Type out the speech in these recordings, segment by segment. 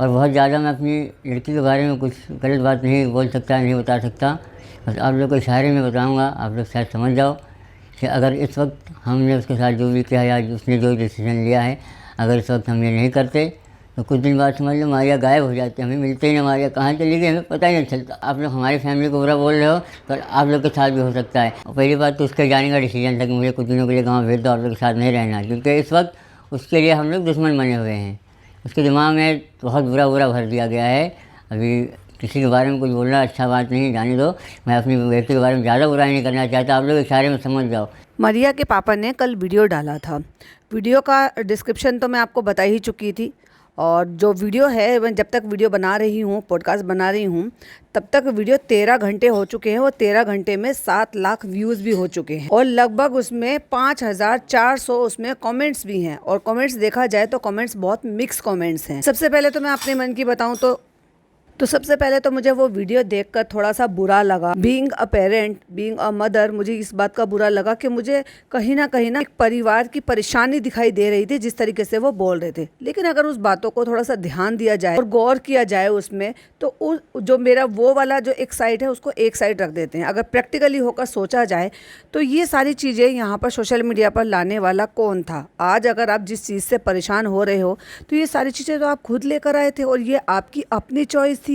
और बहुत ज़्यादा मैं अपनी लड़की के बारे में कुछ गलत बात नहीं बोल सकता, नहीं बता सकता। बस आप लोग को इशारे में बताऊँगा, आप लोग शायद समझ जाओ कि अगर इस वक्त हमने उसके साथ जो भी किया या उसने जो डिसीजन लिया है, अगर इस वक्त हम ये नहीं करते तो कुछ दिन बाद समझ लो मारिया गायब हो जाती है, हमें मिलते ही ना, मारिया कहाँ चली गई हमें पता ही नहीं चलता। आप लोग हमारी फैमिली को बुरा बोल रहे हो तो आप लोग के साथ भी हो सकता है। और पहली बात तो उसके जाने का डिसीजन था कि मुझे कुछ दिनों के लिए गाँव भेज दो, आप लोग के साथ नहीं रहना, क्योंकि इस वक्त उसके लिए हम लोग दुश्मन बने हुए हैं। उसके दिमाग में बहुत बुरा भर दिया गया है। अभी किसी के बारे में कुछ बोलना अच्छा बात नहीं, जाने दो। मैं अपनी बेटी के बारे में ज़्यादा बुराई नहीं करना चाहता, आप लोग इशारे में समझ जाओ। मारिया के पापा ने कल वीडियो डाला था। वीडियो का डिस्क्रिप्शन तो मैं आपको बता ही चुकी थी, और जो वीडियो है मैं जब तक वीडियो बना रही हूँ, पॉडकास्ट बना रही हूँ, तब तक वीडियो 13 घंटे हो चुके हैं और 13 घंटे में 7 लाख व्यूज़ भी हो चुके हैं और लगभग उसमें 5400 उसमें कमेंट्स भी हैं। और कमेंट्स देखा जाए तो कमेंट्स बहुत मिक्स कमेंट्स हैं। सबसे पहले तो मैं अपने मन की बताऊँ तो सबसे पहले तो मुझे वो वीडियो देखकर थोड़ा सा बुरा लगा। Being a parent, being a mother, मुझे इस बात का बुरा लगा कि मुझे कहीं ना एक परिवार की परेशानी दिखाई दे रही थी जिस तरीके से वो बोल रहे थे। लेकिन अगर उस बातों को थोड़ा सा ध्यान दिया जाए और गौर किया जाए उसमें, तो जो मेरा वो वाला जो एक साइड है उसको एक साइड रख देते हैं। अगर प्रैक्टिकली होकर सोचा जाए तो ये सारी चीज़ें यहाँ पर सोशल मीडिया पर लाने वाला कौन था? आज अगर आप जिस चीज़ से परेशान हो रहे हो तो ये सारी चीज़ें तो आप खुद लेकर आए थे और ये आपकी अपनी चॉइस थी।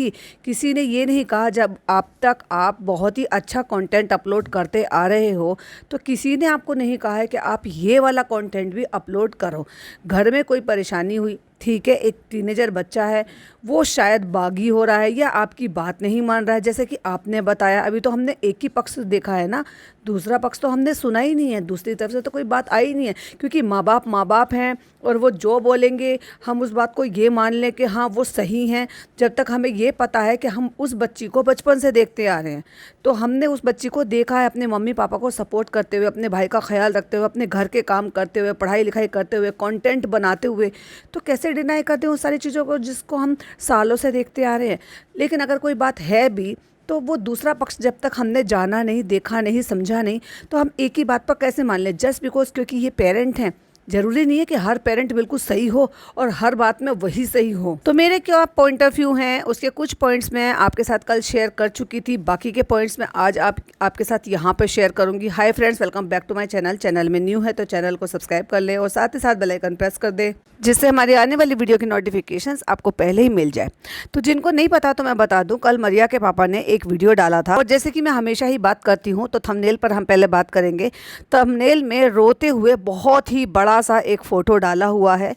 किसी ने ये नहीं कहा। जब आप तक आप बहुत ही अच्छा कंटेंट अपलोड करते आ रहे हो तो किसी ने आपको नहीं कहा है कि आप ये वाला कंटेंट भी अपलोड करो। घर में कोई परेशानी हुई, ठीक है, एक टीनेजर बच्चा है, वो शायद बागी हो रहा है या आपकी बात नहीं मान रहा है, जैसे कि आपने बताया। अभी तो हमने एक ही पक्ष देखा है ना, दूसरा पक्ष तो हमने सुना ही नहीं है, दूसरी तरफ से तो कोई बात आई नहीं है, क्योंकि माँ बाप हैं और वो जो बोलेंगे हम उस बात को ये मान लें कि हाँ वो सही हैं। जब तक हमें ये पता है कि हम उस बच्ची को बचपन से देखते आ रहे हैं, तो हमने उस बच्ची को देखा है अपने मम्मी पापा को सपोर्ट करते हुए, अपने भाई का ख्याल रखते हुए, अपने घर के काम करते हुए, पढ़ाई लिखाई करते हुए, कंटेंट बनाते हुए। तो कैसे डिनाई करते हैं उन सारी चीज़ों को जिसको हम सालों से देखते आ रहे हैं। लेकिन अगर कोई बात है भी तो वो दूसरा पक्ष जब तक हमने जाना नहीं, देखा नहीं, समझा नहीं, तो हम एक ही बात पर कैसे मान लें? जस्ट बिकॉज क्योंकि ये पेरेंट हैं, ज़रूरी नहीं है कि हर पेरेंट बिल्कुल सही हो और हर बात में वही सही हो। तो मेरे क्या पॉइंट ऑफ व्यू हैं, उसके कुछ पॉइंट्स मैं आपके साथ कल शेयर कर चुकी थी, बाकी के पॉइंट्स मैं आज आपके साथ यहाँ पे शेयर करूँगी। Hi friends, welcome back to my channel. Channel में न्यू है तो चैनल को सब्सक्राइब कर ले और साथ ही साथ बेल आइकन प्रेस कर दे, जिससे हमारी आने वाली वीडियो की नोटिफिकेशंस आपको पहले ही मिल जाए। तो जिनको नहीं पता तो मैं बता दूं, कल मारिया के पापा ने एक वीडियो डाला था और जैसे कि मैं हमेशा ही बात करती हूं तो थंबनेल पर हम पहले बात करेंगे। थंबनेल में रोते हुए बहुत ही बड़ा सा एक फ़ोटो डाला हुआ है,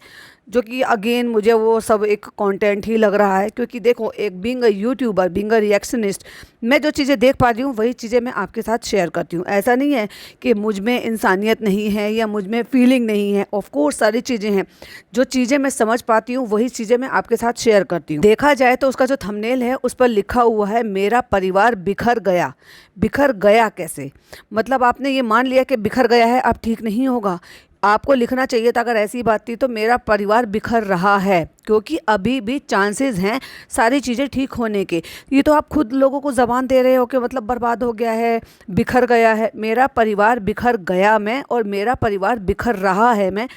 जो कि अगेन मुझे वो सब एक कंटेंट ही लग रहा है। क्योंकि देखो, एक being a YouTuber, being a reactionist, मैं जो चीज़ें देख पा रही हूँ वही चीज़ें मैं आपके साथ शेयर करती हूँ। ऐसा नहीं है कि मुझ में इंसानियत नहीं है या मुझ में फीलिंग नहीं है। ऑफ कोर्स सारी चीज़ें हैं, जो चीज़ें मैं समझ पाती हूँ वही चीज़ें मैं आपके साथ शेयर करती हूँ। देखा जाए तो उसका जो थंबनेल है उस पर लिखा हुआ है मेरा परिवार बिखर गया। बिखर गया कैसे? मतलब आपने ये मान लिया कि बिखर गया है, अब ठीक नहीं होगा। आपको लिखना चाहिए था, अगर ऐसी बात थी, तो मेरा परिवार बिखर रहा है, क्योंकि अभी भी चांसेस हैं सारी चीज़ें ठीक होने के। ये तो आप खुद लोगों को ज़बान दे रहे हो कि मतलब बर्बाद हो गया है, बिखर गया है। मेरा परिवार बिखर गया मैं, और मेरा परिवार बिखर रहा है मैं,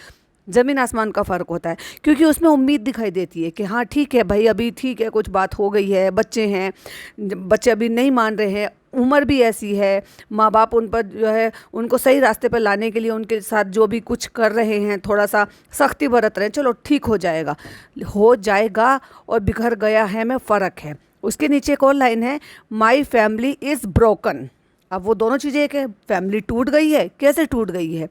ज़मीन आसमान का फ़र्क होता है। क्योंकि उसमें उम्मीद दिखाई देती है कि हाँ ठीक है भाई, अभी ठीक है, कुछ बात हो गई है, बच्चे हैं, बच्चे अभी नहीं मान रहे हैं, उम्र भी ऐसी है, माँ बाप उन पर जो है उनको सही रास्ते पर लाने के लिए उनके साथ जो भी कुछ कर रहे हैं, थोड़ा सा सख्ती बरत रहे हैं, चलो ठीक हो जाएगा, हो जाएगा। और बिखर गया है में फ़र्क है। उसके नीचे एक और लाइन है, माई फैमिली इज़ ब्रोकन। अब वो दोनों चीज़ें एक है, फैमिली टूट गई है, कैसे टूट गई है?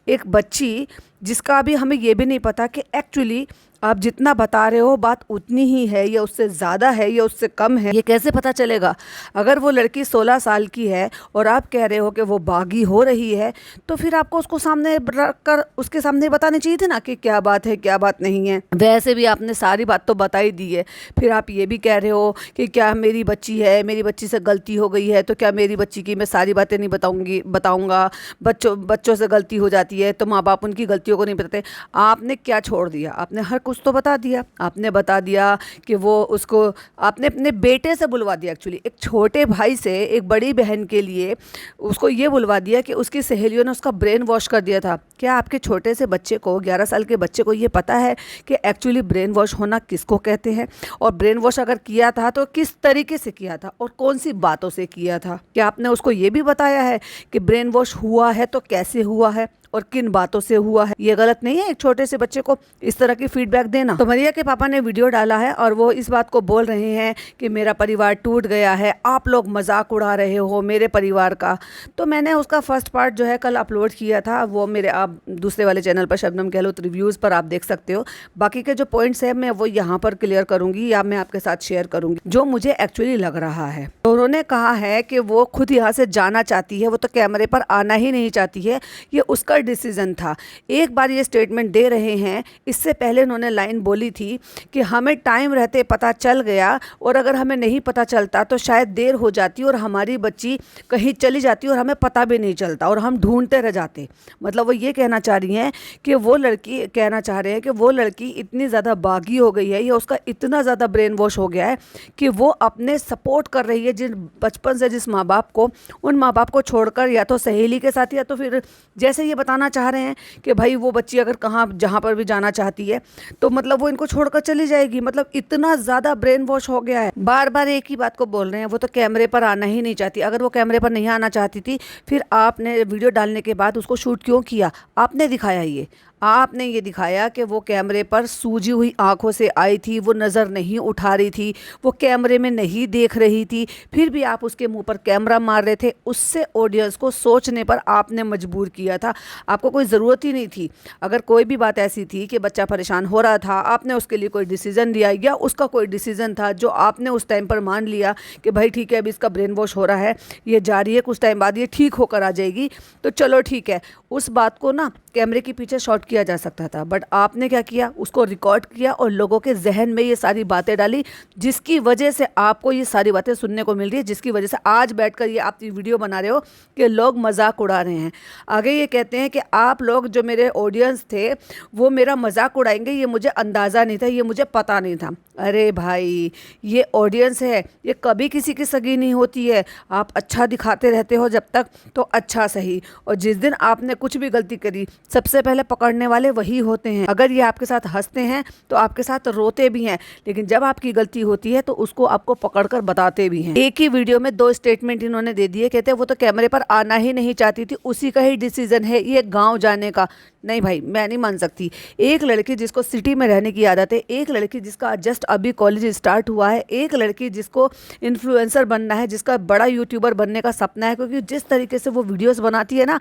एक बच्ची जिसका अभी हमें ये भी नहीं पता कि एक्चुअली आप जितना बता रहे हो बात उतनी ही है या उससे ज़्यादा है या उससे कम है, ये कैसे पता चलेगा? अगर वो लड़की 16 साल की है और आप कह रहे हो कि वो बागी हो रही है, तो फिर आपको उसको सामने रख कर उसके सामने बताने चाहिए थे ना कि क्या बात है, क्या बात नहीं है। वैसे भी आपने सारी बात तो बता ही दी है, फिर आप ये भी कह रहे हो कि क्या मेरी बच्ची है, मेरी बच्ची से गलती हो गई है, तो क्या मेरी बच्ची की मैं सारी बातें नहीं बताऊँगा? बच्चों से गलती हो जाती है तो माँ बाप उनकी गलती लड़कियों को नहीं बताते। आपने क्या छोड़ दिया? आपने हर कुछ तो बता दिया। आपने बता दिया कि वो उसको आपने अपने बेटे से बुलवा दिया। एक्चुअली एक छोटे भाई से एक बड़ी बहन के लिए उसको ये बुलवा दिया कि उसकी सहेलियों ने उसका ब्रेन वॉश कर दिया था। क्या आपके छोटे से बच्चे को, 11 साल के बच्चे को ये पता है कि एक्चुअली ब्रेन वॉश होना किसको कहते हैं? और ब्रेन वॉश अगर किया था तो किस तरीके से किया था और कौन सी बातों से किया था? क्या आपने उसको ये भी बताया है कि ब्रेन वॉश हुआ है तो कैसे हुआ है और किन बातों से हुआ है? ये गलत नहीं है एक छोटे से बच्चे को इस तरह की फीडबैक देना। तो मरिया के पापा ने वीडियो डाला है और वो इस बात को बोल रहे हैं कि मेरा परिवार टूट गया है, आप लोग मजाक उड़ा रहे हो मेरे परिवार का। तो मैंने उसका फर्स्ट पार्ट जो है कल अपलोड किया था, वो मेरे आप दूसरे वाले चैनल पर शबनम गहलोत रिव्यूज़ पर आप देख सकते हो। बाकी के जो पॉइंट्स हैं मैं वो यहाँ पर क्लियर करूँगी या मैं आपके साथ शेयर करूँगी जो मुझे एक्चुअली लग रहा है। तो उन्होंने कहा है कि वो खुद यहाँ से जाना चाहती है, वो तो कैमरे पर आना ही नहीं चाहती है, ये उसका डिसीजन था। एक बार ये स्टेटमेंट दे रहे हैं, इससे पहले उन्होंने लाइन बोली थी कि हमें टाइम रहते पता चल गया और अगर हमें नहीं पता चलता तो शायद देर हो जाती और हमारी बच्ची कहीं चली जाती और हमें पता भी नहीं चलता और हम ढूंढते रह जाते। मतलब वो ये कहना चाह रही हैं कि वो लड़की कहना चाह रहे हैं कि वो लड़की इतनी ज़्यादा बागी हो गई है या उसका इतना ज़्यादा ब्रेन वॉश हो गया है कि वो अपने सपोर्ट कर रही है जिन बचपन से जिस माँ बाप को, उन माँ बाप को छोड़कर या तो सहेली के साथ या तो फिर जैसे ये बताना चाह रहे हैं कि भाई वो बच्ची अगर कहाँ जहाँ पर भी जाना चाहती है तो मतलब वो इनको छोड़कर चली जाएगी। मतलब इतना ज़्यादा ब्रेन वॉश हो गया है। बार बार एक ही बात को बोल रहे हैं, वो तो कैमरे पर आना ही नहीं चाहती। अगर वो कैमरे पर नहीं आना चाहती थी फिर आपने वीडियो डालने के बाद उसको शूट क्यों किया? आपने दिखाया आपने ये दिखाया कि वो कैमरे पर सूजी हुई आंखों से आई थी, वो नज़र नहीं उठा रही थी, वो कैमरे में नहीं देख रही थी, फिर भी आप उसके मुंह पर कैमरा मार रहे थे। उससे ऑडियंस को सोचने पर आपने मजबूर किया था। आपको कोई ज़रूरत ही नहीं थी। अगर कोई भी बात ऐसी थी कि बच्चा परेशान हो रहा था, आपने उसके लिए कोई डिसीज़न लिया या उसका कोई डिसीज़न था जो आपने उस टाइम पर मान लिया कि भाई ठीक है अभी इसका ब्रेन वॉश हो रहा है, ये जारी है, कुछ टाइम बाद ये ठीक होकर आ जाएगी, तो चलो ठीक है, उस बात को ना कैमरे के पीछे शॉट किया जा सकता था। बट आपने क्या किया? उसको रिकॉर्ड किया और लोगों के जहन में ये सारी बातें डाली, जिसकी वजह से आपको ये सारी बातें सुनने को मिल रही है, जिसकी वजह से आज बैठकर ये आप वीडियो बना रहे हो कि लोग मजाक उड़ा रहे हैं। आगे ये कहते हैं कि आप लोग जो मेरे ऑडियंस थे वो मेरा मजाक उड़ाएंगे, ये मुझे अंदाज़ा नहीं था, ये मुझे पता नहीं था। अरे भाई, ये ऑडियंस है, ये कभी किसी की सगी नहीं होती है। आप अच्छा दिखाते रहते हो जब तक तो अच्छा सही, और जिस दिन आपने कुछ भी गलती करी सबसे पहले पकड़ने वाले वही होते हैं। अगर ये आपके साथ हंसते हैं तो आपके साथ रोते भी हैं, लेकिन जब आपकी गलती होती है तो उसको आपको पकड़कर बताते भी हैं। एक ही वीडियो में 2 स्टेटमेंट इन्होंने दे दिए। कहते हैं वो तो कैमरे पर आना ही नहीं चाहती थी, उसी का ही डिसीजन है ये गाँव जाने का। नहीं भाई, मैं नहीं मान सकती। एक लड़की जिसको सिटी में रहने की आदत है, एक लड़की जिसका जस्ट अभी कॉलेज स्टार्ट हुआ है, एक लड़की जिसको इन्फ्लुएंसर बनना है, जिसका बड़ा यूट्यूबर बनने का सपना है, क्योंकि जिस तरीके से वो वीडियोस बनाती है ना,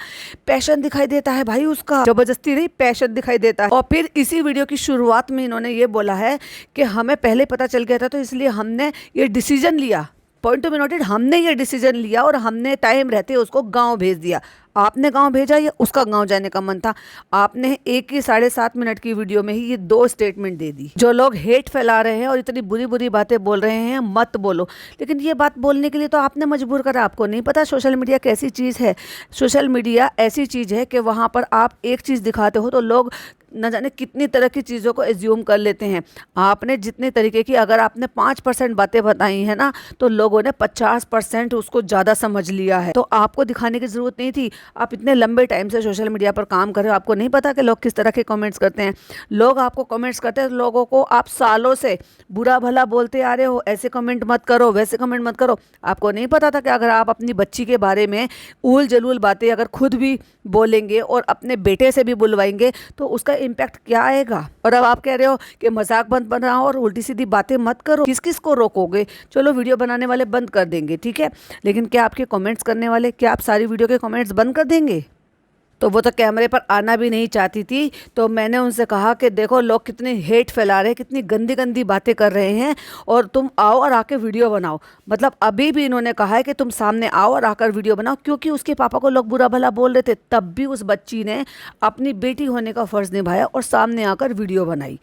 पैशन दिखाई देता है भाई उसका, जबरदस्ती नहीं, पैशन दिखाई देता है। और फिर इसी वीडियो की शुरुआत में इन्होंने ये बोला है कि हमें पहले पता चल गया था तो इसलिए हमने ये डिसीजन लिया। पॉइंट टू बी नोटेड, हमने ये डिसीजन लिया और हमने टाइम रहते उसको गांव भेज दिया। आपने गांव भेजा या उसका गांव जाने का मन था? आपने एक ही 7.5 मिनट की वीडियो में ही ये 2 स्टेटमेंट दे दी। जो लोग हेट फैला रहे हैं और इतनी बुरी बुरी बातें बोल रहे हैं, मत बोलो, लेकिन ये बात बोलने के लिए तो आपने मजबूर करा। आपको नहीं पता सोशल मीडिया कैसी चीज़ है? सोशल मीडिया ऐसी चीज़ है कि वहाँ पर आप एक चीज़ दिखाते हो तो लोग न जाने कितनी तरह की चीज़ों को एज्यूम कर लेते हैं। आपने जितने तरीके की, अगर आपने 5% बातें बताई हैं ना, तो लोगों ने 50% उसको ज़्यादा समझ लिया है। तो आपको दिखाने की ज़रूरत नहीं थी। आप इतने लंबे टाइम से सोशल मीडिया पर काम कर रहे हो, आपको नहीं पता कि लोग किस तरह के कमेंट्स करते हैं? लोग आपको कमेंट्स करते हैं, लोगों को आप सालों से बुरा भला बोलते आ रहे हो, ऐसे कमेंट मत करो, वैसे कमेंट मत करो। आपको नहीं पता था कि अगर आप अपनी बच्ची के बारे में ऊल जलूल बातें अगर खुद भी बोलेंगे और अपने बेटे से भी बुलवाएंगे तो उसका इम्पैक्ट क्या आएगा? और अब आप कह रहे हो कि मजाक बंद बनाओ और उल्टी सीधी बातें मत करो। किस किस को रोकोगे? चलो वीडियो बनाने वाले बंद कर देंगे, ठीक है, लेकिन क्या आपके कमेंट्स करने वाले, क्या आप सारी वीडियो के कमेंट्स बंद कर देंगे? तो वो तो कैमरे पर आना भी नहीं चाहती थी। तो मैंने उनसे कहा कि देखो लोग कितने हेट फैला रहे हैं, कितनी गंदी गंदी बातें कर रहे हैं, और तुम आओ और आके वीडियो बनाओ। मतलब अभी भी इन्होंने कहा है कि तुम सामने आओ और आकर वीडियो बनाओ, क्योंकि उसके पापा को लोग बुरा भला बोल रहे थे, तब भी उस बच्ची ने अपनी बेटी होने का फ़र्ज़ निभाया और सामने आकर वीडियो बनाई।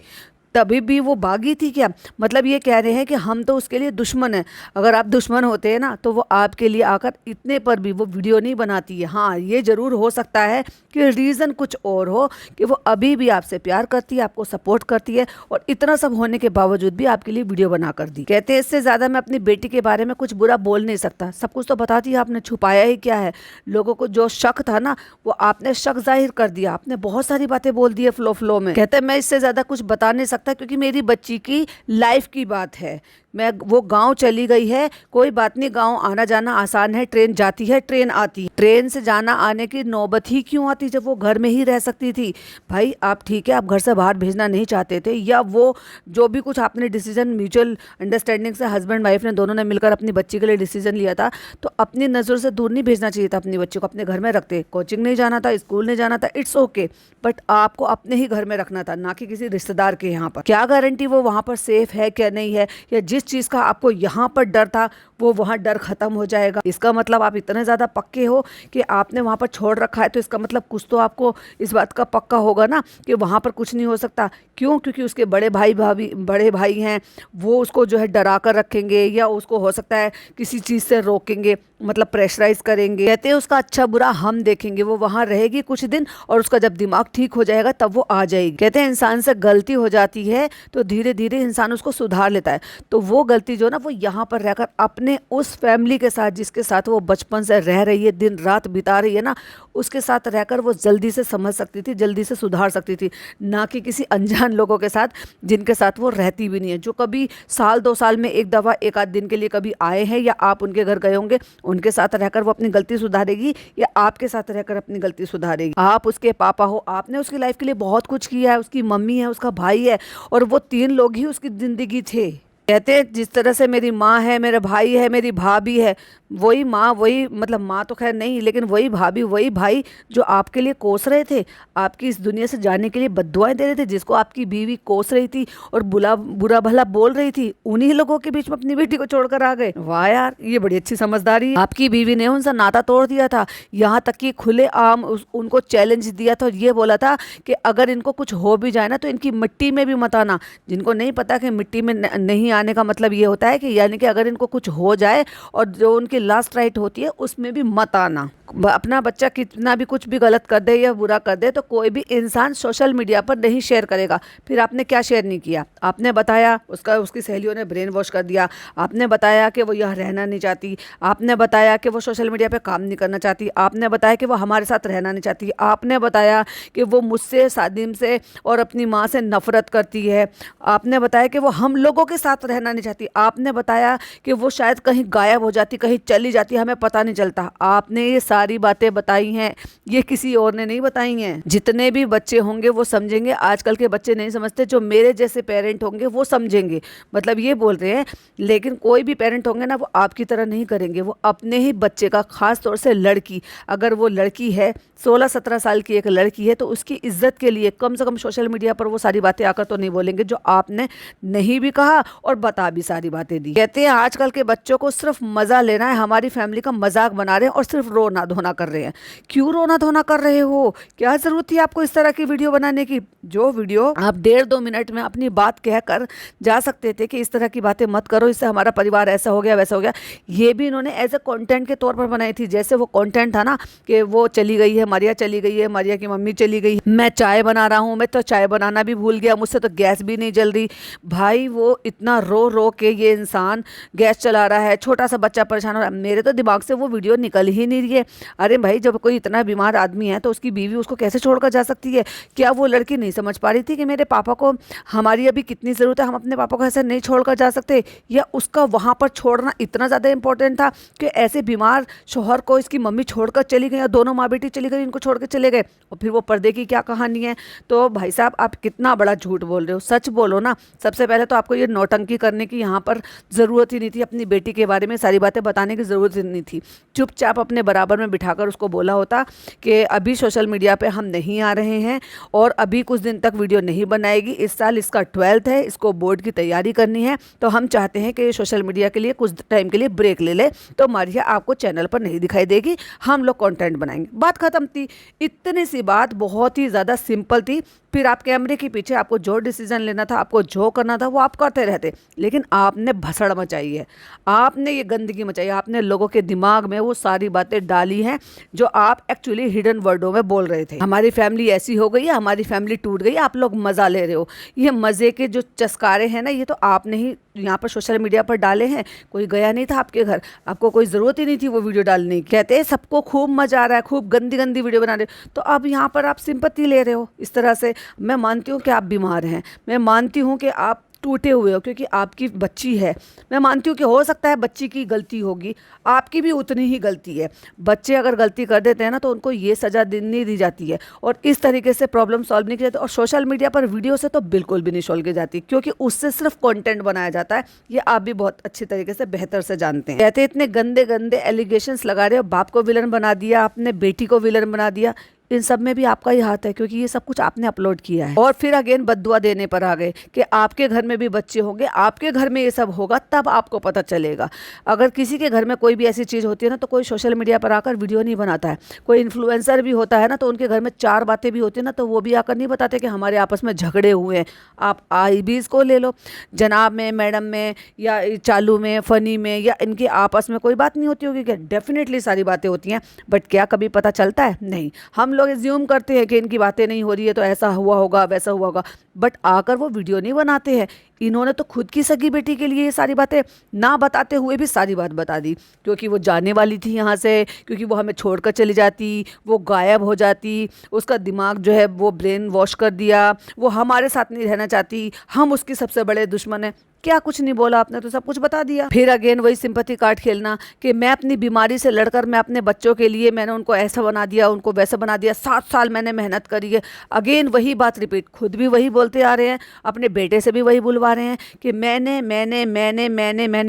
तभी भी वो भागी थी क्या? मतलब ये कह रहे हैं कि हम तो उसके लिए दुश्मन हैं। अगर आप दुश्मन होते हैं ना तो वो आपके लिए आकर इतने पर भी वो वीडियो नहीं बनाती है। हाँ, ये ज़रूर हो सकता है कि रीज़न कुछ और हो, कि वो अभी भी आपसे प्यार करती है, आपको सपोर्ट करती है, और इतना सब होने के बावजूद भी आपके लिए वीडियो बना कर दी। कहते हैं इससे ज़्यादा मैं अपनी बेटी के बारे में कुछ बुरा बोल नहीं सकता। सब कुछ तो बता दिया आपने, छुपाया ही क्या है? लोगों को जो शक था ना, वो आपने शक जाहिर कर दिया। आपने बहुत सारी बातें बोल दी है फ्लो में। कहते हैं मैं इससे ज़्यादा कुछ बता नहीं सकता, क्योंकि मेरी बच्ची की लाइफ की बात है। वो गांव चली गई है, कोई बात नहीं, गांव आना जाना आसान है, ट्रेन जाती है, ट्रेन आती है। ट्रेन से जाना आने की नौबत ही क्यों आती जब वो घर में ही रह सकती थी? भाई आप ठीक है, आप घर से बाहर भेजना नहीं चाहते थे, या वो जो भी कुछ आपने डिसीजन म्यूचुअल अंडरस्टैंडिंग से हस्बैंड वाइफ ने दोनों ने मिलकर अपनी बच्ची के लिए डिसीजन लिया था, तो अपनी नज़र से दूर नहीं भेजना चाहिए था अपनी बच्ची को, अपने घर में रखते। कोचिंग नहीं जाना था, स्कूल नहीं जाना था, इट्स ओके, बट आपको अपने ही घर में रखना था, ना कि किसी रिश्तेदार के यहाँ पर। क्या गारंटी वो वहाँ पर सेफ है क्या नहीं है, या जिस चीज़ का आपको यहाँ पर डर था वो वहाँ डर खत्म हो जाएगा। इसका मतलब आप इतने ज़्यादा पक्के हो कि आपने वहाँ पर छोड़ रखा है, तो इसका मतलब कुछ तो आपको इस बात का पक्का होगा ना कि वहाँ पर कुछ नहीं हो सकता। क्यों? क्योंकि उसके बड़े भाई हैं, वो उसको जो है डरा कर रखेंगे, या उसको हो सकता है किसी चीज़ से रोकेंगे, मतलब प्रेशराइज करेंगे। कहते हैं उसका अच्छा बुरा हम देखेंगे। वो वहाँ रहेगी कुछ दिन, और उसका जब दिमाग ठीक हो जाएगा तब वो आ जाएगी। कहते हैं इंसान से गलती हो जाती है तो धीरे धीरे इंसान उसको सुधार लेता है। तो वो गलती जो ना, वो यहाँ पर रहकर अपने उस फैमिली के साथ, जिसके साथ वो बचपन से रह रही है, दिन रात बिता रही है ना, उसके साथ रहकर वो जल्दी से समझ सकती थी, जल्दी से सुधार सकती थी, ना कि किसी अनजान लोगों के साथ जिनके साथ वो रहती भी नहीं है, जो कभी साल 2 साल में एक दफ़ा एक आध दिन के लिए कभी आए हैं, या आप उनके घर गए होंगे, उनके साथ रहकर वो अपनी गलती सुधारेगी, या आपके साथ रहकर अपनी गलती सुधारेगी। आप उसके पापा हो, आपने उसकी लाइफ के लिए बहुत कुछ किया है, उसकी मम्मी है, उसका भाई है, और वो 3 लोग ही उसकी ज़िंदगी थे। कहते हैं जिस तरह से मेरी माँ है, मेरा भाई है, मेरी भाभी है, वही माँ, वही मतलब माँ तो खैर नहीं, लेकिन वही भाभी, वही भाई जो आपके लिए कोस रहे थे, आपकी इस दुनिया से जाने के लिए बद्दुआएं दे रहे थे, जिसको आपकी बीवी कोस रही थी और बुरा भला बोल रही थी, उन्हीं लोगों के बीच में अपनी बेटी को छोड़कर आ गए। वाह यार, ये बड़ी अच्छी समझदारी है। आपकी बीवी ने उनसे नाता तोड़ दिया था, यहाँ तक कि खुलेआम उनको चैलेंज दिया था, और ये बोला था कि अगर इनको कुछ हो भी जाए ना तो इनकी मिट्टी में भी मत आना। जिनको नहीं पता कि मिट्टी में नहीं आने का मतलब ये होता है कि यानी कि अगर इनको कुछ हो जाए और जो उनकी लास्ट राइट होती है उसमें भी मत आना। अपना बच्चा कितना भी कुछ भी गलत कर दे या बुरा कर दे तो कोई भी इंसान सोशल मीडिया पर नहीं शेयर करेगा। फिर आपने क्या शेयर नहीं किया? आपने बताया उसकी सहेलियों ने ब्रेन वॉश कर दिया, आपने बताया कि वो यहाँ रहना नहीं चाहती, आपने बताया कि वो सोशल मीडिया पे काम नहीं करना चाहती, आपने बताया कि वो हमारे साथ रहना नहीं चाहती, आपने बताया कि वो मुझसे, सादिम से और अपनी माँ से नफरत करती है, आपने बताया कि वो हम लोगों के साथ रहना नहीं चाहती, आपने बताया कि वो शायद कहीं गायब हो जाती, कहीं चली जाती, हमें पता नहीं चलता। आपने ये सारी बातें बताई हैं, ये किसी और ने नहीं बताई हैं। जितने भी बच्चे होंगे वो समझेंगे, आजकल के बच्चे नहीं समझते, जो मेरे जैसे पेरेंट होंगे वो समझेंगे। मतलब ये बोल रहे हैं, लेकिन कोई भी पेरेंट होंगे ना वो आपकी तरह नहीं करेंगे। वो अपने ही बच्चे का, खास तौर से लड़की, अगर वो लड़की है 16-17 साल की एक लड़की है तो उसकी इज्जत के लिए कम से कम सोशल मीडिया पर वो सारी बातें आकर तो नहीं बोलेंगे जो आपने नहीं भी कहा और बता भी सारी बातें दी। कहते हैं आजकल के बच्चों को सिर्फ मजा लेना है, हमारी फैमिली का मजाक बना रहे हैं और सिर्फ रोना धोना कर रहे हैं। क्यों रोना धोना कर रहे हो? क्या जरूरत थी आपको इस तरह की वीडियो बनाने की? जो वीडियो आप 1.5-2 मिनट में अपनी बात कहकर जा सकते थे कि इस तरह की बातें मत करो, इससे हमारा परिवार ऐसा हो गया वैसा हो गया, ये भी इन्होंने एज ए कंटेंट के तौर पर बनाई थी। जैसे वो कंटेंट था ना कि वो चली गई है, मारिया चली गई है, मारिया की मम्मी चली गई, मैं चाय बना रहा हूँ, मैं तो चाय बनाना भी भूल गया, मुझसे तो गैस भी नहीं जल रही। भाई वो इतना रो रो के ये इंसान गैस चला रहा है, छोटा सा बच्चा परेशान हो रहा है, मेरे तो दिमाग से वो वीडियो निकल ही नहीं रही है। अरे भाई जब कोई इतना बीमार आदमी है तो उसकी बीवी उसको कैसे छोड़कर जा सकती है? क्या वो लड़की नहीं समझ पा रही थी कि मेरे पापा को हमारी अभी कितनी ज़रूरत है, हम अपने पापा को ऐसे नहीं छोड़कर जा सकते? या उसका वहाँ पर छोड़ना इतना ज़्यादा इंपॉर्टेंट था कि ऐसे बीमार शौहर को इसकी मम्मी छोड़कर चली गई, दोनों माँ बेटी चली गई, इनको छोड़ के चले गए, और फिर वो पर्दे की क्या कहानी है? तो भाई साहब आप कितना बड़ा झूठ बोल रहे हो, सच बोलो ना। सबसे पहले तो आपको ये नौटंकी करने की यहाँ पर ज़रूरत ही नहीं थी, अपनी बेटी के बारे में सारी बातें बताने की ज़रूरत ही नहीं थी। चुपचाप अपने बराबर में में बिठाकर उसको बोला होता कि अभी सोशल मीडिया पे हम नहीं आ रहे हैं और अभी कुछ दिन तक वीडियो नहीं बनाएगी, इस साल इसका 12th है, इसको बोर्ड की तैयारी करनी है, तो हम चाहते हैं कि सोशल मीडिया के लिए कुछ टाइम के लिए ब्रेक ले ले, तो मारिया आपको चैनल पर नहीं दिखाई देगी, हम लोग कंटेंट बनाएंगे। बात खत्म थी। इतनी सी बात बहुत ही ज़्यादा सिंपल थी। फिर आप कैमरे के पीछे आपको जो डिसीजन लेना था, आपको जो करना था, वो आप करते रहते, लेकिन आपने भसड़ मचाई है, आपने ये गंदगी मचाई, आपने लोगों के दिमाग में वो सारी बातें डाली हैं जो आप एक्चुअली हिडन वर्डों में बोल रहे थे। हमारी फैमिली ऐसी हो गई है, हमारी फैमिली टूट गई, आप लोग मज़ा ले रहे हो। ये मज़े के जो चस्कारे हैं ना, ये तो आपने ही यहाँ पर सोशल मीडिया पर डाले हैं। कोई गया नहीं था आपके घर, आपको कोई ज़रूरत ही नहीं थी वो वीडियो डालने की। कहते हैं सबको खूब मज़ा आ रहा है, खूब गंदी गंदी वीडियो बना रहे हो, तो अब यहाँ पर आप सिंपत्ति ले रहे हो इस तरह से। मैं मानती हूँ कि आप बीमार हैं, मैं मानती हूँ कि आप टूटे हुए हो क्योंकि आपकी बच्ची है, मैं मानती हूँ कि हो सकता है बच्ची की गलती होगी, आपकी भी उतनी ही गलती है। बच्चे अगर गलती कर देते हैं ना, तो उनको ये सज़ा नहीं दी जाती है और इस तरीके से प्रॉब्लम सॉल्व नहीं की जाती। और सोशल मीडिया पर वीडियो से तो बिल्कुल भी नहीं सॉल्व की जाती, क्योंकि उससे सिर्फ कंटेंट बनाया जाता है। ये आप भी बहुत अच्छी तरीके से बेहतर से जानते हैं। कहते इतने गंदे गंदे एलिगेशंस लगा रहे हो, बाप को विलन बना दिया आपने, बेटी को विलन बना दिया, इन सब में भी आपका ही हाथ है, क्योंकि ये सब कुछ आपने अपलोड किया है। और फिर अगेन बद्दुआ देने पर आ गए कि आपके घर में भी बच्चे होंगे, आपके घर में ये सब होगा, तब आपको पता चलेगा। अगर किसी के घर में कोई भी ऐसी चीज़ होती है ना, तो कोई सोशल मीडिया पर आकर वीडियो नहीं बनाता है। कोई इन्फ्लुएंसर भी होता है ना, तो उनके घर में 4 बातें भी होती है ना, तो वो भी आकर नहीं बताते कि हमारे आपस में झगड़े हुए हैं। आप IBs को ले लो, जनाब में, मैडम में, या चालू में, फ़नी में, या इनकी आपस में कोई बात नहीं होती होगी क्या? डेफिनेटली सारी बातें होती हैं, बट क्या कभी पता चलता है? नहीं। हम लोग एज्यूम करते हैं कि इनकी बातें नहीं हो रही है तो ऐसा हुआ होगा, वैसा हुआ होगा, बट आकर वो वीडियो नहीं बनाते हैं। इन्होंने तो खुद की सगी बेटी के लिए ये सारी बातें ना बताते हुए भी सारी बात बता दी, क्योंकि वो जाने वाली थी यहाँ से, क्योंकि वो हमें छोड़कर चली जाती, वो गायब हो जाती, उसका दिमाग जो है वो ब्रेन वॉश कर दिया, वो हमारे साथ नहीं रहना चाहती, हम उसके सबसे बड़े दुश्मन हैं। क्या कुछ नहीं बोला आपने, तो सब कुछ बता दिया। फिर अगेन वही सिंपैथी कार्ड खेलना कि मैं अपनी बीमारी से लड़कर मैं अपने बच्चों के लिए मैंने उनको ऐसा बना दिया, उनको वैसा बना दिया, 7 साल मैंने मेहनत करी है। अगेन वही बात रिपीट, खुद भी वही बोलते आ रहे हैं, अपने बेटे से भी वही बुलवा रहे हैं कि मैंने।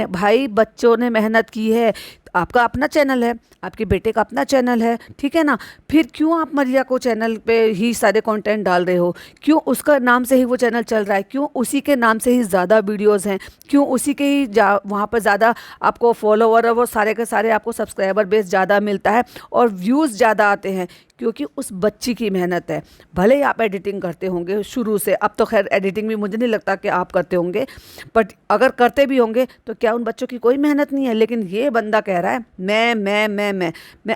भाई बच्चों ने मेहनत की है, आपका अपना चैनल है, आपके बेटे का अपना चैनल है, ठीक है ना? फिर क्यों आप मरिया को चैनल पे ही सारे कंटेंट डाल रहे हो? क्यों उसका नाम से ही वो चैनल चल रहा है? क्यों उसी के नाम से ही ज़्यादा वीडियोस हैं? क्यों उसी के ही वहाँ पर ज़्यादा आपको फॉलोवर और वो सारे के सारे आपको सब्सक्राइबर बेस ज़्यादा मिलता है और व्यूज़ ज़्यादा आते हैं? क्योंकि उस बच्ची की मेहनत है। भले ही आप एडिटिंग करते होंगे शुरू से, अब तो खैर एडिटिंग भी मुझे नहीं लगता कि आप करते होंगे, बट अगर करते भी होंगे तो क्या उन बच्चों की कोई मेहनत नहीं है? लेकिन ये बंदा कह रहा है मैं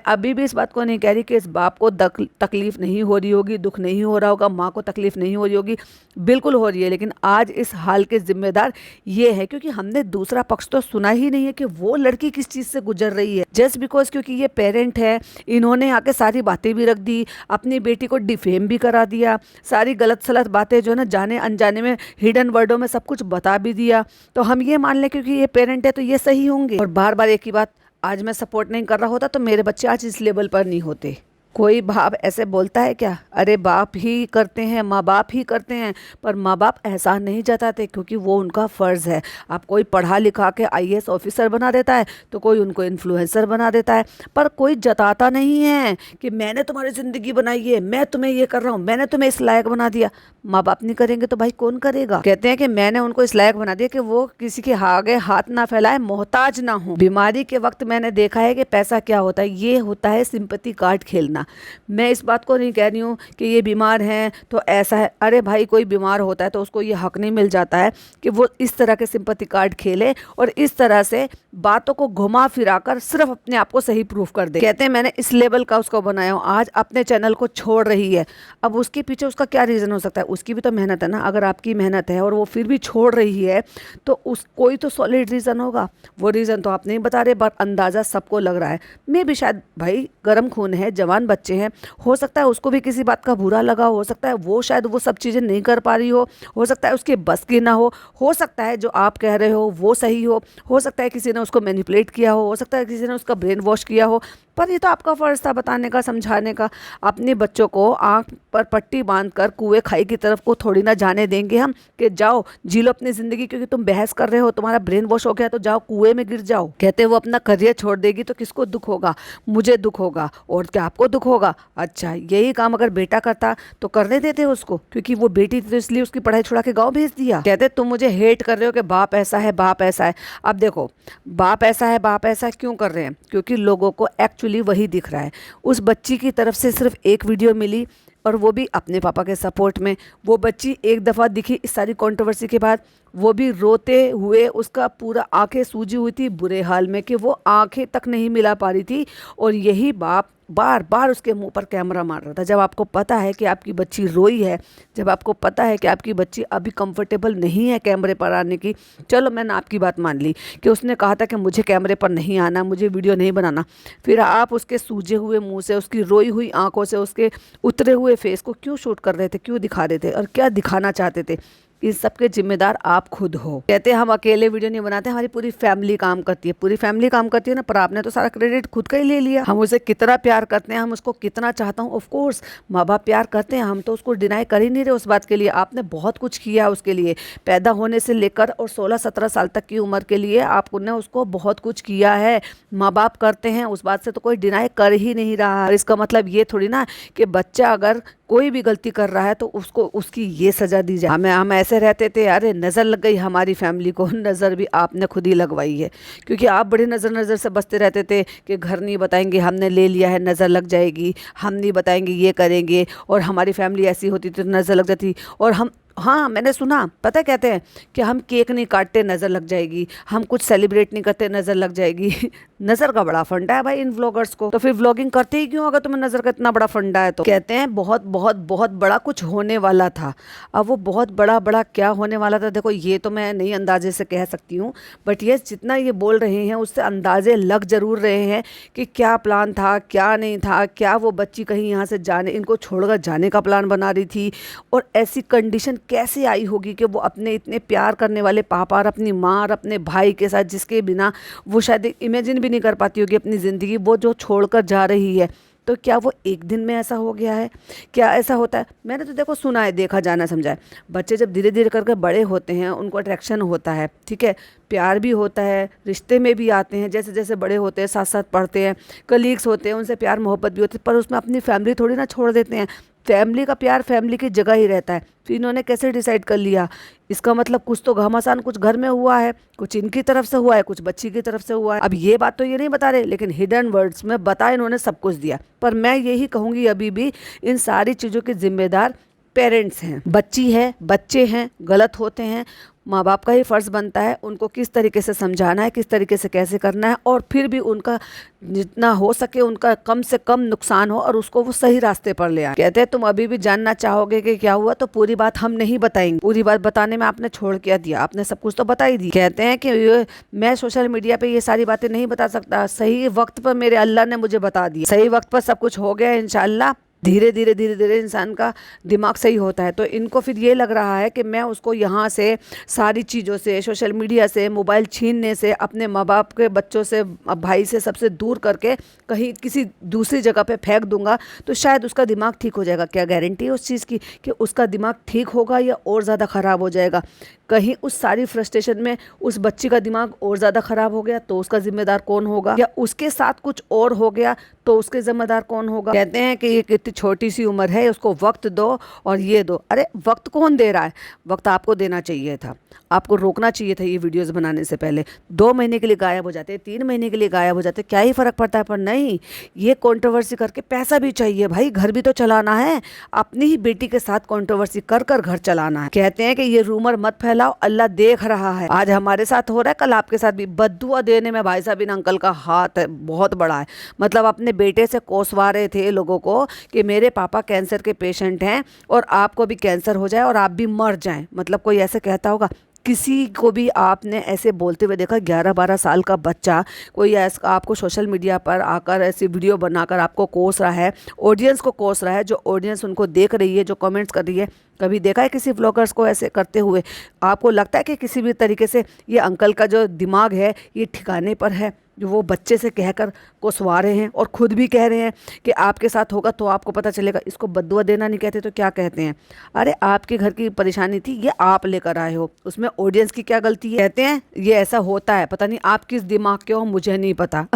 अभी भी इस बात को नहीं कह रही कि इस बाप को तकलीफ़ नहीं हो रही होगी, दुख नहीं हो रहा होगा, माँ को तकलीफ़ नहीं हो रही होगी, बिल्कुल हो रही है। लेकिन आज इस हाल के जिम्मेदार ये है क्योंकि हमने दूसरा पक्ष तो सुना ही नहीं है कि वो लड़की किस चीज़ से गुजर रही है। जस्ट बिकॉज क्योंकि ये पेरेंट है, इन्होंने आके सारी बातें भी रख दी, अपनी बेटी को डिफेम भी करा दिया, सारी गलत सलत बातें जो है ना जाने अनजाने में हिडन वर्डों में सब कुछ बता भी दिया, तो हम ये मान लें क्योंकि ये पेरेंट है तो ये सही होंगे। और बार बार एक ही बात, आज मैं सपोर्ट नहीं कर रहा होता तो मेरे बच्चे आज इस लेवल पर नहीं होते। कोई बाप ऐसे बोलता है क्या? अरे बाप ही करते हैं, माँ बाप ही करते हैं, पर माँ बाप एहसान नहीं जताते क्योंकि वो उनका फ़र्ज़ है। आप कोई पढ़ा लिखा के IAS ऑफिसर बना देता है तो कोई उनको इन्फ्लुएंसर बना देता है, पर कोई जताता नहीं है कि मैंने तुम्हारी ज़िंदगी बनाई है, मैं तुम्हें ये कर रहा हूँ, मैंने तुम्हें इस लायक बना दिया। माँ बाप नहीं करेंगे तो भाई कौन करेगा? कहते हैं कि मैंने उनको इस लायक बना दिया कि वो किसी के आगे हाथ ना फैलाए, मोहताज ना हो। बीमारी के वक्त मैंने देखा है कि पैसा क्या होता है, ये होता है सिंपैथी कार्ड खेलना। मैं इस बात को नहीं कह रही हूँ कि ये बीमार हैं तो ऐसा है। अरे भाई कोई बीमार होता है तो उसको ये हक नहीं मिल जाता है कि वो इस तरह के सिंपैथी कार्ड खेले और इस तरह से बातों को घुमा फिराकर सिर्फ अपने आप को सही प्रूफ कर दे। कहते हैं मैंने इस लेवल का उसको बनाया हूँ, आज अपने चैनल को छोड़ रही है। अब उसके पीछे उसका क्या रीज़न हो सकता है? उसकी भी तो मेहनत है ना। अगर आपकी मेहनत है और वो फिर भी छोड़ रही है तो उस कोई तो सॉलिड रीज़न होगा। वो रीज़न तो आप नहीं बता रहे, बट अंदाज़ा सबको लग रहा है। मैं भी शायद भाई गर्म खून है, जवान बच्चे हैं, हो सकता है उसको भी किसी बात का बुरा लगा, हो सकता है वो शायद वो सब चीज़ें नहीं कर पा रही हो सकता है उसके बस की ना हो सकता है जो आप कह रहे हो वो सही हो सकता है किसी ने उसको मैनिपुलेट किया हो सकता है किसी ने उसका ब्रेन वॉश किया हो, पर ये तो आपका फ़र्ज़ था बताने का, समझाने का। अपने बच्चों को आँख पर पट्टी बांधकर कुएं खाई की तरफ को थोड़ी ना जाने देंगे हम कि जाओ जी लो अपनी ज़िंदगी, क्योंकि तुम बहस कर रहे हो, तुम्हारा ब्रेन वॉश हो गया तो जाओ कुएं में गिर जाओ। कहते हैं वो अपना करियर छोड़ देगी तो किसको दुख होगा? मुझे दुख होगा। और क्या आपको दुख होगा? अच्छा, यही काम अगर बेटा करता तो करने देते उसको, क्योंकि वो बेटी थी तो इसलिए उसकी पढ़ाई छुड़ा के गाँव भेज दिया। कहते तुम मुझे हेट कर रहे हो कि बाप ऐसा है, बाप ऐसा है। अब देखो, बाप ऐसा है, बाप ऐसा है क्यों कर रहे हैं? क्योंकि लोगों को एक्चुअली वही दिख रहा है। उस बच्ची की तरफ से सिर्फ एक वीडियो मिली और वो भी अपने पापा के सपोर्ट में। वो बच्ची एक दफ़ा दिखी इस सारी कंट्रोवर्सी के बाद, वो भी रोते हुए, उसका पूरा आंखें सूजी हुई थी बुरे हाल में कि वो आंखें तक नहीं मिला पा रही थी। और यही बाप बार बार उसके मुंह पर कैमरा मार रहा था। जब आपको पता है कि आपकी बच्ची रोई है, जब आपको पता है कि आपकी बच्ची अभी कंफर्टेबल नहीं है कैमरे पर आने की, चलो मैंने आपकी बात मान ली कि उसने कहा था कि मुझे कैमरे पर नहीं आना, मुझे वीडियो नहीं बनाना, फिर आप उसके सूजे हुए मुंह से, उसकी रोई हुई आंखों से, उसके उतरे हुए फेस को क्यों शूट कर रहे थे, क्यों दिखा रहे थे और क्या दिखाना चाहते थे? इस सब के जिम्मेदार आप खुद हो। कहते हैं हम अकेले वीडियो नहीं बनाते, हमारी पूरी फैमिली काम करती है। पूरी फैमिली काम करती है ना, पर आपने तो सारा क्रेडिट खुद का ही ले लिया। हम उसे कितना प्यार करते हैं, हम उसको कितना चाहता हूँ, ऑफ कोर्स माँ बाप प्यार करते हैं, हम तो उसको डिनाई कर ही नहीं रहे उस बात के लिए। आपने बहुत कुछ किया है उसके लिए, पैदा होने से लेकर और 16-17 साल तक की उम्र के लिए आपने उसको बहुत कुछ किया है। माँ बाप करते हैं, उस बात से तो कोई डिनाई कर ही नहीं रहा। और इसका मतलब ये थोड़ी ना कि बच्चा अगर कोई भी गलती कर रहा है तो उसको उसकी ये सज़ा दी जाए। हम ऐसे रहते थे, अरे नज़र लग गई हमारी फैमिली को। नज़र भी आपने खुद ही लगवाई है, क्योंकि आप बड़ी नज़र से बचते रहते थे कि घर नहीं बताएंगे, हमने ले लिया है, नज़र लग जाएगी, हम नहीं बताएंगे, ये करेंगे। और हमारी फैमिली ऐसी होती थी तो नज़र लग जाती। और हम, हाँ मैंने सुना, पता कहते हैं कि हम केक नहीं काटते नज़र लग जाएगी, हम कुछ सेलिब्रेट नहीं करते नज़र लग जाएगी। नज़र का बड़ा फंडा है भाई इन व्लॉगर्स को, तो फिर व्लॉगिंग करते ही क्यों अगर तुम्हें नज़र का इतना बड़ा फंडा है तो? कहते हैं बहुत बहुत बहुत बड़ा कुछ होने वाला था। अब वो बहुत बड़ा बड़ा क्या होने वाला था, देखो ये तो मैं नहीं अंदाजे से कह सकती हूँ, बट ये जितना ये बोल रहे हैं उससे अंदाजे लग जरूर रहे हैं कि क्या प्लान था, क्या नहीं था। क्या वो बच्ची कहीं यहाँ से जाने, इनको छोड़कर जाने का प्लान बना रही थी? और ऐसी कंडीशन कैसे आई होगी कि वो अपने इतने प्यार करने वाले पापा और अपनी माँ और अपने भाई के साथ, जिसके बिना वो शायद इमेजिन भी नहीं कर पाती होगी अपनी ज़िंदगी, वो जो छोड़कर जा रही है। तो क्या वो एक दिन में ऐसा हो गया है? क्या ऐसा होता है? मैंने तो देखो सुना है, देखा, जाना, समझा है। बच्चे जब धीरे धीरे करके बड़े होते हैं, उनको अट्रैक्शन होता है, ठीक है, प्यार भी होता है, रिश्ते में भी आते हैं, जैसे जैसे बड़े होते हैं साथ साथ पढ़ते हैं, कलीग्स होते हैं, उनसे प्यार मोहब्बत भी होती है, पर उसमें अपनी फैमिली थोड़ी ना छोड़ देते हैं। फैमिली का प्यार फैमिली की जगह ही रहता है। तो इन्होंने कैसे डिसाइड कर लिया? इसका मतलब कुछ तो घमासान कुछ घर में हुआ है, कुछ इनकी तरफ से हुआ है, कुछ बच्ची की तरफ से हुआ है। अब ये बात तो ये नहीं बता रहे, लेकिन हिडन वर्ड्स में बता इन्होंने सब कुछ दिया। पर मैं यही कहूँगी अभी भी इन सारी चीज़ों के जिम्मेदार पेरेंट्स हैं। बच्ची है, बच्चे हैं, गलत होते हैं, माँ बाप का ही फ़र्ज़ बनता है उनको किस तरीके से समझाना है, किस तरीके से कैसे करना है, और फिर भी उनका जितना हो सके उनका कम से कम नुकसान हो और उसको वो सही रास्ते पर ले आए। कहते हैं तुम अभी भी जानना चाहोगे कि क्या हुआ, तो पूरी बात हम नहीं बताएंगे। पूरी बात बताने में आपने छोड़ क्या दिया? आपने सब कुछ तो बता ही दी। कहते हैं कि मैं सोशल मीडिया पे ये सारी बातें नहीं बता सकता, सही वक्त पर मेरे अल्लाह ने मुझे बता दिया, सही वक्त पर सब कुछ हो गया इंशाल्लाह। धीरे धीरे इंसान का दिमाग सही होता है। तो इनको फिर ये लग रहा है कि मैं उसको यहाँ से सारी चीज़ों से, सोशल मीडिया से, मोबाइल छीनने से, अपने माँ बाप के बच्चों से, भाई से, सबसे दूर करके कहीं किसी दूसरी जगह पे फेंक दूंगा तो शायद उसका दिमाग ठीक हो जाएगा। क्या गारंटी है उस चीज़ की कि उसका दिमाग ठीक होगा या और ज़्यादा ख़राब हो जाएगा? कहीं उस सारी फ्रस्ट्रेशन में उस बच्ची का दिमाग और ज़्यादा ख़राब हो गया तो उसका जिम्मेदार कौन होगा? या उसके साथ कुछ और हो गया तो उसके जिम्मेदार कौन होगा? कहते हैं कि ये कितनी छोटी सी उम्र है, उसको वक्त दो और ये दो। अरे वक्त कौन दे रहा है? वक्त आपको देना चाहिए था, आपको रोकना चाहिए था ये वीडियोस बनाने से पहले। 2 महीने के लिए गायब हो जाते, 3 महीने के लिए गायब हो जाते, क्या ही फ़र्क पड़ता है? पर नहीं, ये कंट्रोवर्सी करके पैसा भी चाहिए भाई, घर भी तो चलाना है। अपनी ही बेटी के साथ कंट्रोवर्सी कर कर घर चलाना है। कहते हैं कि ये रूमर मत फैलाओ, अल्लाह देख रहा है। आज हमारे साथ हो रहा है, कल आपके साथ भी। बद्दुआ देने में भाई साहब इन अंकल का हाथ है, बहुत बड़ा है। मतलब अपने बेटे से कोसवा रहे थे लोगों को कि मेरे पापा कैंसर के पेशेंट हैं और आपको भी कैंसर हो जाए और आप भी मर जाएं। मतलब कोई ऐसे कहता होगा? किसी को भी आपने ऐसे बोलते हुए देखा? 11-12 साल का बच्चा कोई ऐसा आपको सोशल मीडिया पर आकर ऐसी वीडियो बनाकर आपको कोस रहा है, ऑडियंस को कोस रहा है, जो ऑडियंस उनको देख रही है, जो कमेंट्स कर रही है। कभी देखा है किसी व्लॉगर्स को ऐसे करते हुए? आपको लगता है कि किसी भी तरीके से ये अंकल का जो दिमाग है ये ठिकाने पर है? जो वो बच्चे से कहकर कोसवा रहे हैं और खुद भी कह रहे हैं कि आपके साथ होगा तो आपको पता चलेगा। इसको बद्दुआ देना नहीं कहते तो क्या कहते हैं? अरे आपके घर की परेशानी थी, ये आप लेकर आए हो, उसमें ऑडियंस की क्या गलती है? कहते हैं ये ऐसा होता है, पता नहीं आप किस दिमाग के हो, मुझे नहीं पता।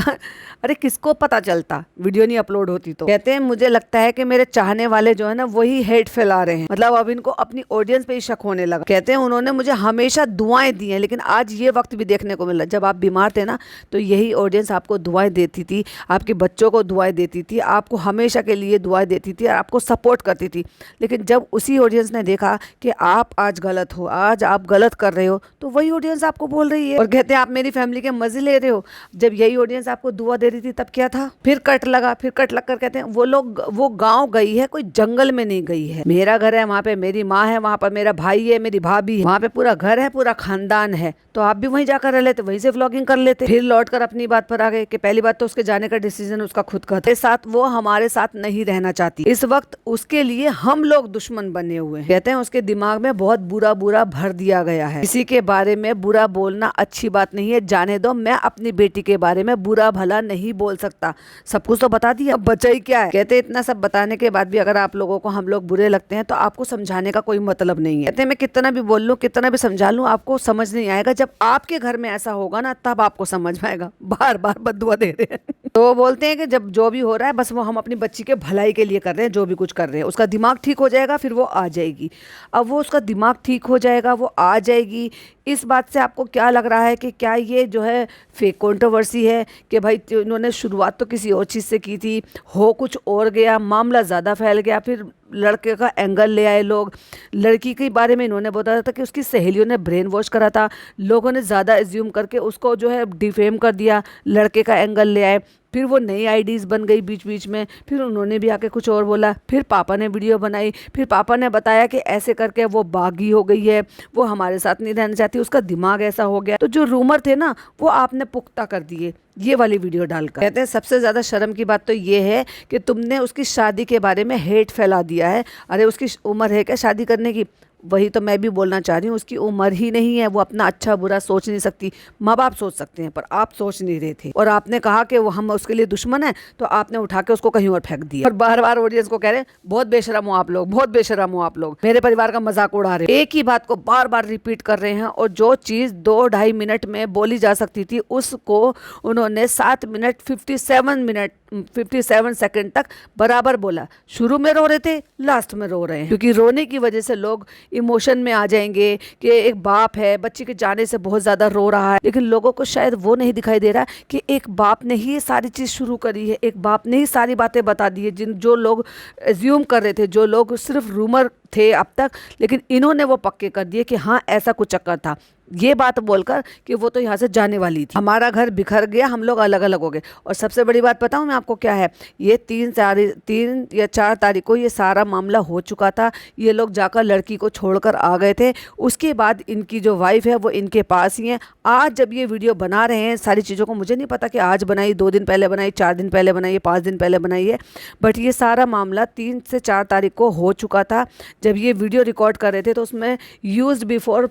अरे किसको पता चलता, वीडियो नहीं अपलोड होती तो। कहते हैं मुझे लगता है कि मेरे चाहने वाले जो है ना वही हेट फैला रहे हैं, मतलब अब इनको अपनी ऑडियंस पे ही शक होने लगा। कहते हैं उन्होंने मुझे हमेशा दुआएं दी हैं, लेकिन आज ये वक्त भी देखने को मिला, जब आप बीमार थे ना तो यही ऑडियंस आपको दुआएं देती थी, आपके बच्चों को दुआएं देती थी, आपको हमेशा के लिए दुआएं देती थी और आपको सपोर्ट करती थी। लेकिन जब उसी ऑडियंस ने देखा कि आप आज गलत हो, आज आप गलत कर रहे हो, तो वही ऑडियंस आपको बोल रही है और कहते हैं आप मेरी फैमिली के मजे ले रहे हो। जब यही ऑडियंस आपको दुआ दे रही थी तब क्या था? फिर कट लगा, फिर कट लग कर कहते हैं वो गाँव गई है, कोई जंगल में नहीं गई है। मेरा घर है, वहाँ पे मेरी माँ है, वहाँ पर मेरा भाई है, मेरी भाभी है, वहाँ पे पूरा घर है, पूरा खानदान है, तो आप भी वहीं जाकर रह लेते, वहीं से व्लॉगिंग कर लेते। फिर लौट कर अपनी बात पर आ गए कि पहली बात तो उसके जाने का डिसीजन उसका खुद का था, साथ वो हमारे साथ नहीं रहना चाहती, इस वक्त उसके लिए हम लोग दुश्मन बने हुए हैं। कहते हैं उसके दिमाग में बहुत बुरा बुरा भर दिया गया है। किसी के बारे में बुरा बोलना अच्छी बात नहीं है, जाने दो, मैं अपनी बेटी के बारे में बुरा भला नहीं बोल सकता, सब कुछ तो बता दिया, अब बचा ही क्या है। कहते इतना सब बताने के बाद भी अगर आप लोगों को हम लोग बुरे लगते हैं तो आपको समझाने का कोई मतलब नहीं है। कहते मैं कितना भी बोल लूं, कितना भी समझा लूं, आपको समझ नहीं आएगा। जब आपके घर में ऐसा होगा ना तब आपको समझ में आएगा। बार बार बद्दुआ दे रहे हैं। तो वो बोलते हैं कि जब जो भी हो रहा है बस वो हम अपनी बच्ची के भलाई के लिए कर रहे हैं, जो भी कुछ कर रहे हैं, उसका दिमाग ठीक हो जाएगा, फिर वो आ जाएगी। अब वो उसका दिमाग ठीक हो जाएगा, वो आ जाएगी, इस बात से आपको क्या लग रहा है कि क्या ये जो है फेक कंट्रोवर्सी है कि भाई इन्होंने शुरुआत तो किसी और चीज़ से की थी, हो कुछ और गया, मामला ज़्यादा फैल गया, फिर लड़के का एंगल ले आए लोग। लड़की के बारे में इन्होंने बताया था कि उसकी सहेलियों ने ब्रेन वॉश करा था, लोगों ने ज़्यादा एज्यूम करके उसको जो है डिफेम कर दिया, लड़के का एंगल ले आए, फिर वो नई आईडीज़ बन गई बीच बीच में, फिर उन्होंने भी आके कुछ और बोला, फिर पापा ने वीडियो बनाई, फिर पापा ने बताया कि ऐसे करके वो बागी हो गई है, वो हमारे साथ नहीं रहना चाहती, उसका दिमाग ऐसा हो गया। तो जो रूमर थे ना वो आपने पुख्ता कर दिए ये वाली वीडियो डालकर। कहते हैं सबसे ज़्यादा शर्म की बात तो ये है कि तुमने उसकी शादी के बारे में हेट फैला दिया है। अरे उसकी उम्र है क्या शादी करने की? वही तो मैं भी बोलना चाह रही हूँ, उसकी उम्र ही नहीं है, वो अपना अच्छा बुरा सोच नहीं सकती। माँ बाप सोच सकते हैं पर आप सोच नहीं रहे थे, और आपने कहा कि वो हम उसके लिए दुश्मन है, तो आपने उठा के उसको कहीं और फेंक दिया। और बार बार ऑडियंस को कह रहे हैं बहुत बेशरम हो आप लोग, बहुत बेशरम हो आप लोग, मेरे परिवार का मजाक उड़ा रहे, एक ही बात को बार बार रिपीट कर रहे हैं। और जो चीज़ 2-2.5 मिनट में बोली जा सकती थी उसको उन्होंने 7 मिनट 57 सेकंड तक बराबर बोला। शुरू में रो रहे थे, लास्ट में रो रहे हैं, क्योंकि रोने की वजह से लोग इमोशन में आ जाएंगे कि एक बाप है बच्चे के जाने से बहुत ज़्यादा रो रहा है, लेकिन लोगों को शायद वो नहीं दिखाई दे रहा कि एक बाप ने ही ये सारी चीज़ शुरू करी है, एक बाप ने ही सारी बातें बता दी है। जो लोग एज्यूम कर रहे थे, जो लोग सिर्फ रूमर थे अब तक, लेकिन इन्होंने वो पक्के कर दिए कि हाँ ऐसा कुछ चक्कर था, ये बात बोलकर कि वो तो यहाँ से जाने वाली थी, हमारा घर बिखर गया, हम लोग अलग अलग हो गए। और सबसे बड़ी बात बताऊँ मैं आपको क्या है, ये 3 या 4 तारीख को ये सारा मामला हो चुका था। ये लोग जाकर लड़की को छोड़कर आ गए थे, उसके बाद इनकी जो वाइफ है वो इनके पास ही है। आज जब ये वीडियो बना रहे हैं सारी चीज़ों को, मुझे नहीं पता कि आज बनाई, 2 दिन पहले बनाई, 4 दिन पहले बनाई, 5 दिन पहले बनाई है, बट ये सारा मामला 3 से 4 तारीख को हो चुका था। जब ये वीडियो रिकॉर्ड कर रहे थे तो उसमें यूज्ड बिफोर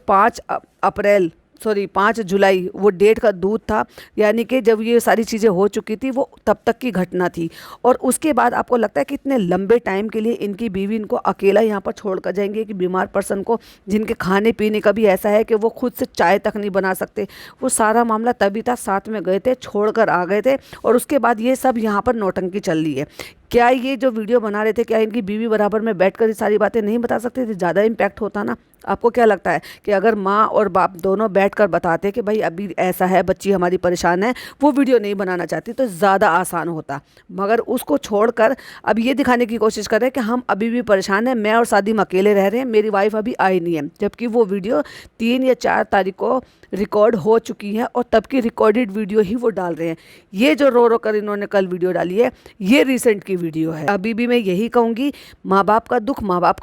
5 जुलाई वो डेट का दूध था, यानी कि जब ये सारी चीज़ें हो चुकी थी वो तब तक की घटना थी। और उसके बाद आपको लगता है कि इतने लंबे टाइम के लिए इनकी बीवी इनको अकेला यहाँ पर छोड़ कर जाएंगे, कि बीमार पर्सन को, जिनके खाने पीने का भी ऐसा है कि वो खुद से चाय तक नहीं बना सकते। वो सारा मामला तभी था, साथ में गए थे, छोड़ कर आ गए थे, और उसके बाद ये सब यहाँ पर नौटंकी चल रही है। क्या ये जो वीडियो बना रहे थे, क्या इनकी बीवी बराबर में बैठकर ये सारी बातें नहीं बता सकते थे? ज़्यादा इम्पैक्ट होता ना। आपको क्या लगता है कि अगर माँ और बाप दोनों बैठकर बताते कि भाई अभी ऐसा है, बच्ची हमारी परेशान है, वो वीडियो नहीं बनाना चाहती, तो ज़्यादा आसान होता। मगर उसको छोड़कर अब ये दिखाने की कोशिश कर रहे हैं कि हम अभी भी परेशान हैं, मैं और सादिम अकेले रह रहे हैं, मेरी वाइफ अभी आई नहीं है, जबकि वो वीडियो 3 या 4 तारीख को रिकॉर्ड हो चुकी है और तब की रिकॉर्डेड वीडियो ही वो डाल रहे हैं। ये जो रो रो कर इन्होंने कल वीडियो डाली है, ये रिसेंट की वीडियो है। अभी भी मैं यही कहूँगी, माँ बाप का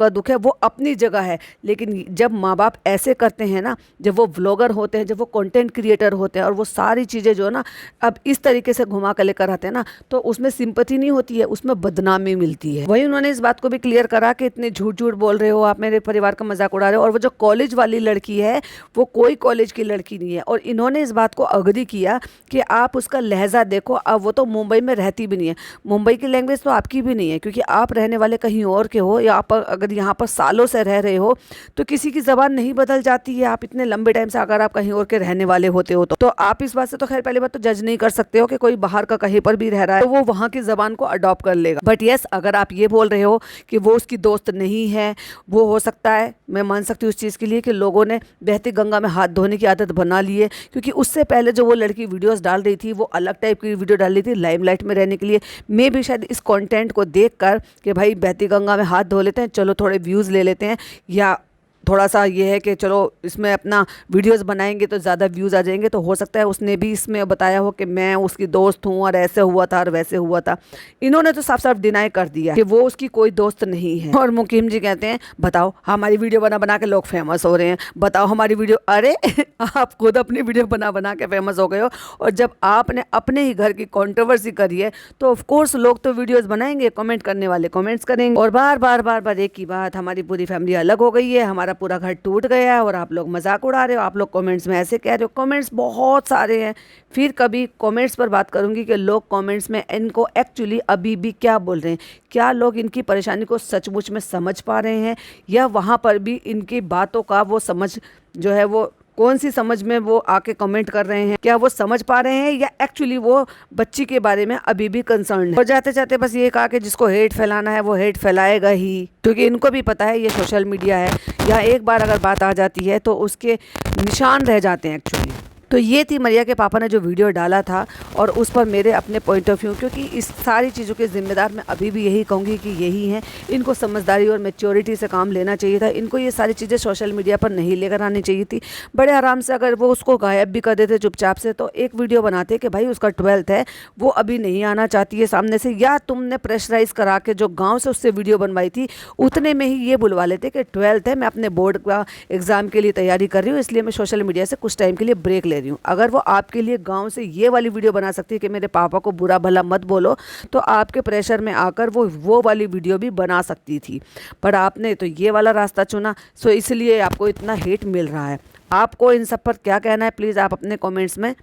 दुख है, वो अपनी जगह है, लेकिन जब माँ बाप ऐसे करते हैं ना, जब वो व्लॉगर होते हैं, जब वो कंटेंट क्रिएटर होते हैं और वो सारी चीज़ें जो है ना अब इस तरीके से घुमा कर लेकर आते हैं ना, तो उसमें सिंपैथी नहीं होती है, उसमें बदनामी मिलती है। वही उन्होंने इस बात को भी क्लियर करा कि इतने झूठ झूठ बोल रहे हो आप, मेरे परिवार का मजाक उड़ा रहे हो। और वो जो कॉलेज वाली लड़की है वो कोई कॉलेज की लड़की नहीं है, और इन्होंने इस बात को अग्री किया कि आप उसका लहजा देखो, अब वो तो मुंबई में रहती भी नहीं है, मुंबई की लैंग्वेज तो आपकी भी नहीं है, क्योंकि आप रहने वाले कहीं और के हो, या आप अगर यहाँ पर सालों से रह रहे हो तो किसी की ज़बान नहीं बदल जाती है। आप इतने लंबे टाइम से अगर आप कहीं और के रहने वाले होते हो तो आप इस बात से तो खैर पहली बात तो जज नहीं कर सकते हो कि कोई बाहर का कहीं पर भी रह रहा है तो वो वहाँ की ज़बान को अडॉप्ट कर लेगा। बट यस, अगर आप ये बोल रहे हो कि वो उसकी दोस्त नहीं है, वो हो सकता है, मैं मान सकती हूँ उस चीज़ के लिए कि लोगों ने बहती गंगा में हाथ धोने की आदत बना ली है, क्योंकि उससे पहले जो वो लड़की वीडियोस डाल रही थी वो अलग टाइप की वीडियो डाल रही थी लाइमलाइट में रहने के लिए। मैं भी शायद इस कंटेंट को देखकर कि भाई बहती गंगा में हाथ धो लेते हैं, चलो थोड़े व्यूज़ ले लेते हैं, या थोड़ा सा ये है कि चलो इसमें अपना वीडियोस बनाएंगे तो ज़्यादा व्यूज़ आ जाएंगे, तो हो सकता है उसने भी इसमें बताया हो कि मैं उसकी दोस्त हूँ और ऐसे हुआ था और वैसे हुआ था। इन्होंने तो साफ साफ डिनाई कर दिया कि वो उसकी कोई दोस्त नहीं है। और मुकीम जी कहते हैं बताओ हमारी वीडियो बना बना के लोग फेमस हो रहे हैं, बताओ हमारी वीडियो, अरे आप खुद अपनी वीडियो बना बना के फेमस हो गए हो, और जब आपने अपने ही घर की कॉन्ट्रोवर्सी करी है तो ऑफकोर्स लोग तो वीडियोज़ बनाएंगे, कमेंट करने वाले कमेंट्स करेंगे, और बार बार बार बार एक ही बात, हमारी पूरी फैमिली अलग हो गई है, हमारा पूरा घर टूट गया है और आप लोग मजाक उड़ा रहे हो, आप लोग कमेंट्स में ऐसे कह रहे हो। कमेंट्स बहुत सारे हैं, फिर कभी कमेंट्स पर बात करूंगी कि लोग कमेंट्स में इनको एक्चुअली अभी भी क्या बोल रहे हैं, क्या लोग इनकी परेशानी को सचमुच में समझ पा रहे हैं, या वहाँ पर भी इनकी बातों का वो समझ जो है वो कौन सी समझ में वो आके कमेंट कर रहे हैं, क्या वो समझ पा रहे हैं या एक्चुअली वो बच्ची के बारे में अभी भी कंसर्न है। और जाते जाते बस ये कहा कि जिसको हेट फैलाना है वो हेट फैलाएगा ही, क्योंकि इनको भी पता है ये सोशल मीडिया है, यहाँ एक बार अगर बात आ जाती है तो उसके निशान रह जाते हैं एक्चुअली। तो ये थी मरिया के पापा ने जो वीडियो डाला था, और उस पर मेरे अपने पॉइंट ऑफ व्यू, क्योंकि इस सारी चीज़ों के ज़िम्मेदार मैं अभी भी यही कहूँगी कि यही हैं। इनको समझदारी और मैच्योरिटी से काम लेना चाहिए था, इनको ये सारी चीज़ें सोशल मीडिया पर नहीं लेकर आनी चाहिए थी। बड़े आराम से अगर वो उसको गायब भी कर देते चुपचाप से, तो एक वीडियो बनाते कि भाई उसका 12th है, वो अभी नहीं आना चाहती है सामने से, या तुमने प्रेशराइज करा के जो गाँव से उससे वीडियो बनवाई थी उतने में ही ये बुलवा लेते कि 12th है, मैं अपने बोर्ड का एग्ज़ाम के लिए तैयारी कर रही हूँ, इसलिए मैं सोशल मीडिया से कुछ टाइम के लिए ब्रेक ले रही हूँ। अगर वो आपके लिए गांव से ये वाली वीडियो बना सकती है कि मेरे पापा को बुरा भला मत बोलो, तो आपके प्रेशर में आकर वो वाली वीडियो भी बना सकती थी, पर आपने तो ये वाला रास्ता चुना, सो इसलिए आपको इतना हेट मिल रहा है। आपको इन सब पर क्या कहना है, प्लीज़ आप अपने कमेंट्स में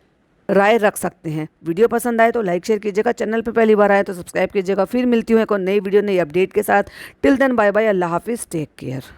राय रख सकते हैं। वीडियो पसंद आए तो लाइक शेयर कीजिएगा, चैनल पे पहली बार आए तो सब्सक्राइब कीजिएगा। फिर मिलती हूँ एक और नई वीडियो नई अपडेट के साथ। टिल देन बाय बाय, अल्लाह हाफिज़, टेक केयर।